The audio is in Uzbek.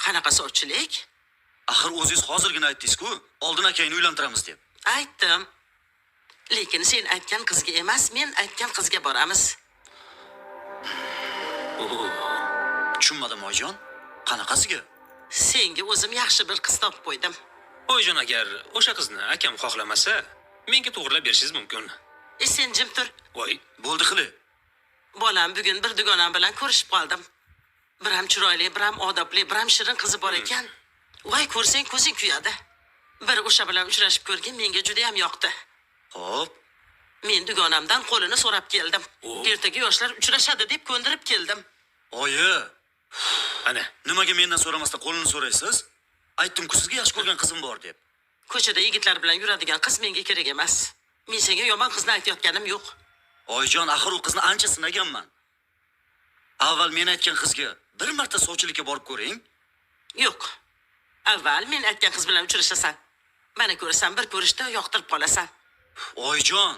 Qanaqa sovchilik? Axir o'zingiz hozirgina aytdingiz-ku, oldin akangni uylantiramiz deb. Aytdim. Lekin sen aytgan qizga emas, men aytgan qizga boramiz. Tushunmadim oyijon. Qanaqasiga? Senga o'zim yaxshi bir qiz topib qo'ydim. Oyijon, agar o'sha qizni akam xohlamasa, menga to'g'rilab berishingiz mumkin. Sen jim tur. Voy, Bo'ldi xili. Bolam bugun bir dugonam bilan ko'rishib qoldim. Bir ham chiroyli, bir ham odobli, bir ham shirin qizi bor ekan. Voy, ko'rsang ko'zing kuyadi. Bir o'sha bilan uchrashib ko'rgin, menga juda ham yoqdi. Xo'p. Men dugonamdan qo'lini so'rab keldim. Oh. Ertaga yoshlar uchrashadi deb ko'ndirib keldim. Oyi, ana. nimaga mendan so'ramasdan qo'lini so'raysiz? Aytdim-ku sizga yaxshi ko'rgan qizim bor deb. Ko'chada yigitlar bilan yuradigan qiz menga kerak emas. Men senga yomon qizni aytayotganim yo'q. Oyijon, axir u qizni ancha sinaganman. Avval men aytgan qizga bir marta sovchilikka borib ko'ring. Yo'q. Avval men aytgan qiz bilan uchrashasan. Meni ko'rasan, bir ko'rishda yoqtirib qolasan. Oyijon,